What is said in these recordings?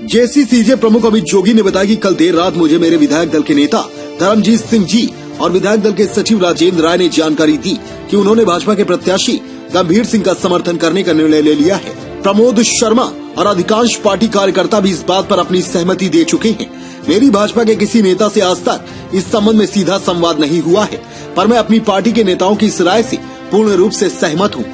JCCJ प्रमुख अमित जोगी ने बताया कि कल देर रात मुझे मेरे विधायक दल के नेता धर्मजीत सिंह जी और विधायक दल के सचिव राजेंद्र राय ने जानकारी दी कि उन्होंने भाजपा के प्रत्याशी गंभीर सिंह का समर्थन करने का निर्णय ले लिया है। प्रमोद शर्मा और अधिकांश पार्टी कार्यकर्ता भी इस बात पर अपनी सहमति दे चुके हैं। मेरी भाजपा के किसी नेता से आज तक इस संबंध में सीधा संवाद नहीं हुआ है, पर मैं अपनी पार्टी के नेताओं की इस राय से पूर्ण रूप से सहमत हूँ।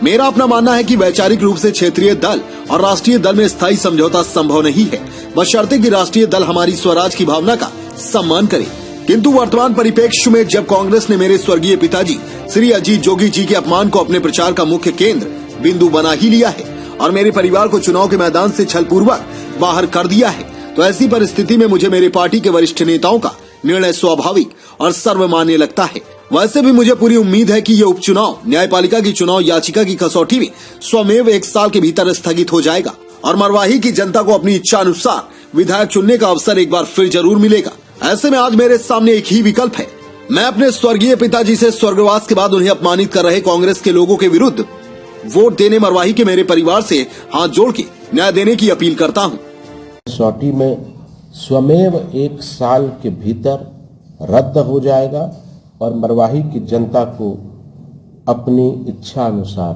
मेरा अपना मानना है कि वैचारिक रूप से क्षेत्रीय दल और राष्ट्रीय दल में स्थायी समझौता संभव नहीं है, बशर्ते कि राष्ट्रीय दल हमारी स्वराज की भावना का सम्मान करे। किंतु वर्तमान परिप्रेक्ष्य में जब कांग्रेस ने मेरे स्वर्गीय पिताजी श्री अजीत जोगी जी के अपमान को अपने प्रचार का मुख्य केंद्र बिंदु बना ही लिया है और मेरे परिवार को चुनाव के मैदान से छलपूर्वक बाहर कर दिया है, तो ऐसी परिस्थिति में मुझे मेरे पार्टी के वरिष्ठ नेताओं का निर्णय स्वाभाविक और सर्वमान्य लगता है। वैसे भी मुझे पूरी उम्मीद है कि ये उपचुनाव न्यायपालिका की चुनाव याचिका की कसौटी में स्वमेव 1 साल के भीतर स्थगित हो जाएगा और मरवाही की जनता को अपनी इच्छा अनुसार विधायक चुनने का अवसर एक बार फिर जरूर मिलेगा। ऐसे में आज मेरे सामने एक ही विकल्प है। मैं अपने स्वर्गीय पिताजी से स्वर्गवास के बाद उन्हें अपमानित कर रहे कांग्रेस के लोगों के विरुद्ध वोट देने मरवाही के मेरे परिवार से हाथ जोड़ के न्याय देने की अपील करता हूँ। कसौटी में स्वमेव 1 साल के भीतर रद्द हो जाएगा और मरवाही की जनता को अपनी इच्छा अनुसार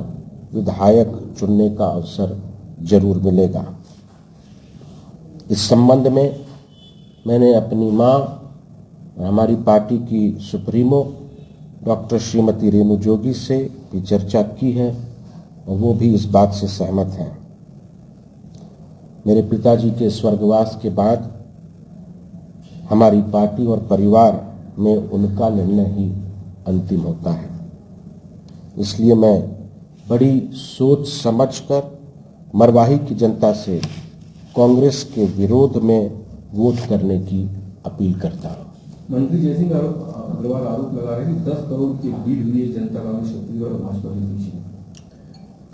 विधायक चुनने का अवसर जरूर मिलेगा। इस संबंध में मैंने अपनी मां और हमारी पार्टी की सुप्रीमो डॉक्टर श्रीमती रेणु जोगी से भी चर्चा की है और वो भी इस बात से सहमत हैं। मेरे पिताजी के स्वर्गवास के बाद हमारी पार्टी और परिवार में उनका निर्णय ही अंतिम होता है, इसलिए मैं बड़ी सोच समझकर मरवाही की जनता से कांग्रेस के विरोध में वोट करने की अपील करता हूं। मंत्री जयसिंह अग्रवाल आरोप लगा रहे हैं कि 10 करोड़ की डील हुई है जनता कांग्रेस छत्तीसगढ़ और भाजपा के बीच।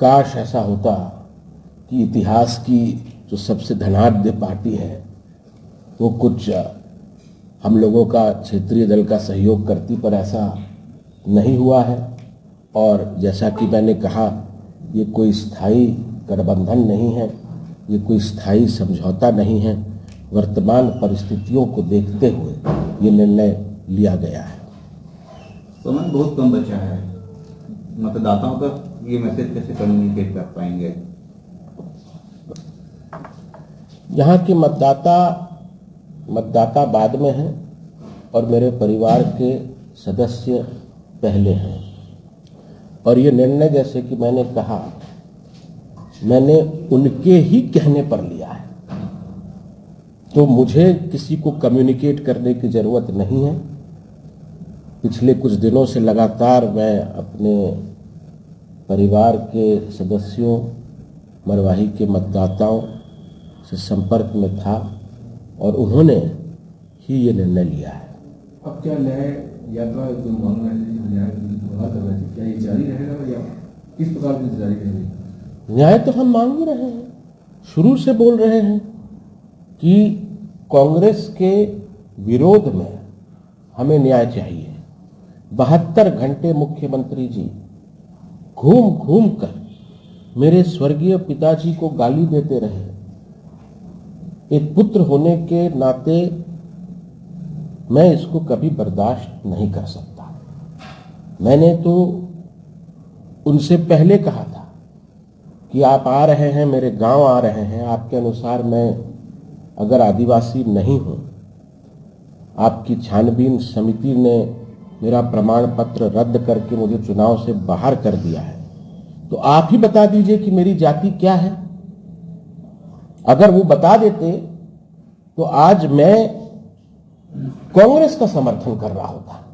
काश ऐसा होता कि इतिहास की जो सबसे धनाढ्य पार्टी है वो कुछ हम लोगों का क्षेत्रीय दल का सहयोग करती, पर ऐसा नहीं हुआ है। और जैसा कि मैंने कहा, ये कोई स्थायी गठबंधन नहीं है, ये कोई स्थायी समझौता नहीं है। वर्तमान परिस्थितियों को देखते हुए ये निर्णय लिया गया है। समय बहुत कम बचा है, मतदाताओं तक ये मैसेज कैसे कम्युनिकेट कर पाएंगे? यहाँ के मतदाता बाद में हैं और मेरे परिवार के सदस्य पहले हैं। और ये निर्णय, जैसे कि मैंने कहा, मैंने उनके ही कहने पर लिया है, तो मुझे किसी को कम्युनिकेट करने की जरूरत नहीं है। पिछले कुछ दिनों से लगातार मैं अपने परिवार के सदस्यों, मरवाही के मतदाताओं से संपर्क में था और उन्होंने ही ये निर्णय लिया है। अब क्या न्याय यात्रा जो मांग रहे थे, न्याय कर रहे थे, क्या ये जारी रहेगा या किस प्रकार की जारी रहेगी? न्याय तो हम मांग ही रहे हैं, शुरू से बोल रहे हैं कि कांग्रेस के विरोध में हमें न्याय चाहिए। 72 घंटे मुख्यमंत्री जी घूम घूम कर मेरे स्वर्गीय पिताजी को गाली देते रहे। एक पुत्र होने के नाते मैं इसको कभी बर्दाश्त नहीं कर सकता। मैंने तो उनसे पहले कहा था कि आप आ रहे हैं, मेरे गांव आ रहे हैं, आपके अनुसार मैं अगर आदिवासी नहीं हूं, आपकी छानबीन समिति ने मेरा प्रमाण पत्र रद्द करके मुझे चुनाव से बाहर कर दिया है, तो आप ही बता दीजिए कि मेरी जाति क्या है। अगर वो बता देते तो आज मैं कांग्रेस का समर्थन कर रहा होता।